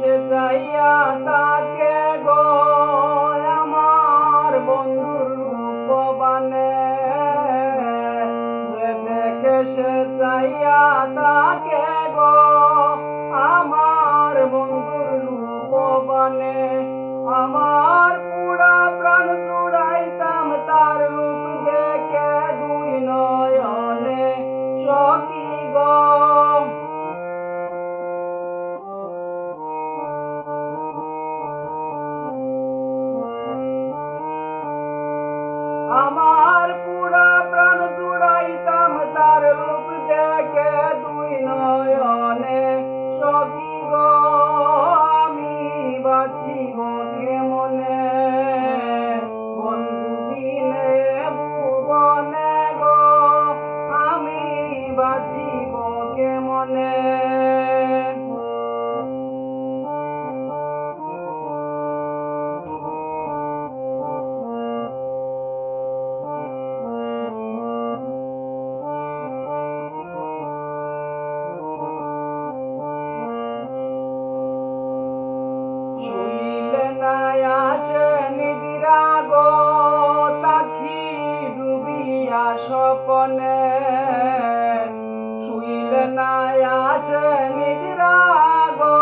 সে চাইয়া তাকে গো আমার বন্ধুর রূপবানে, যে দেখে সে চাইয়া তাকে গো আমার বন্ধুর রূপবানে। আমার পুরা প্রাণ জুড়াইতাম তার রূপ দেখে দুই নয়নে সখী গো। আমার পুরা প্রাণ জুড়াইতাম তার রূপ দেখে দুই নয়নে সখী গো। আমি বাঁচিব কেমনে বন্ধু বিনে ভুবনে গো, আমি বাঁচিব কেমনে। শুইলে না আসে নিদ্রা গো তাকি ডুবিয়া স্বপনে, শুইলে না আসে নিদ্রা গো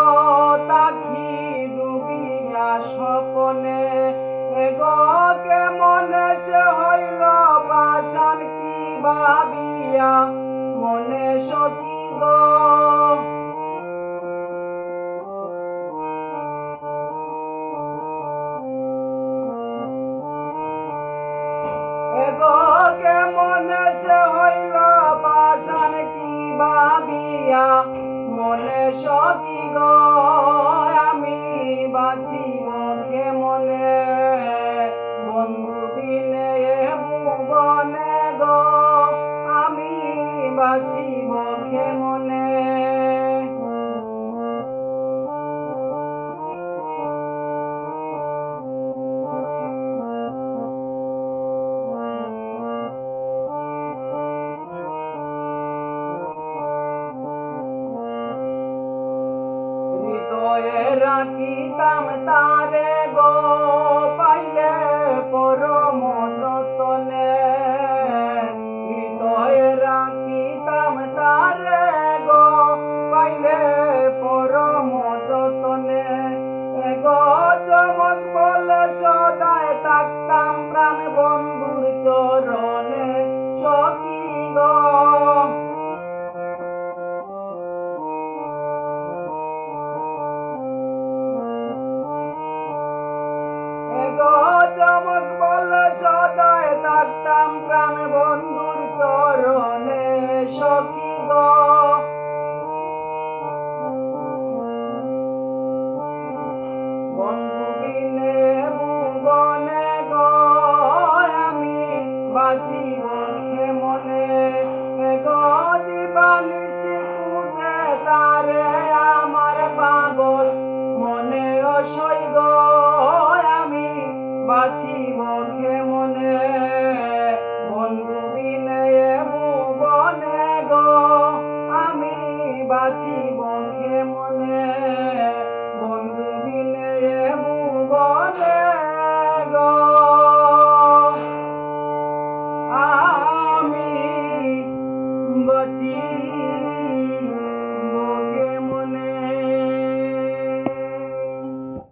তাকি ডুবিয়া স্বপনে। এগো কেমনে সে হইল পাষাণ কি ভাবিয়া মনে সখী গো। এগো কেমনে সে হইল পাষাণ কি ভাবিয়া মনে সখী গো। আমি বাঁচিব কেমনে বন্ধু বিনে ভুবনে গো, আমি বাঁচিব কেমনে। হৃদয়ে রাখিতাম তারে গো পাইলে পরম যতনে, হৃদয়ে রাখিতাম তারে গো পাইলে পরম যতনে। এগো চমক বলে সদায় থাকতাম প্রাণ বন্ধুর চরণে সখী গো। এগো চমক বলে সদায় থাকতাম প্রাণ বন্ধুর চরণে সখী গো। বন্ধু বিনে ভুবনে গো, আমি বাঁচিব কেমনে। এগো দিবানিশি খুঁজে তারে আমার পাগল মনে অসই গো, আমি বাঁচিব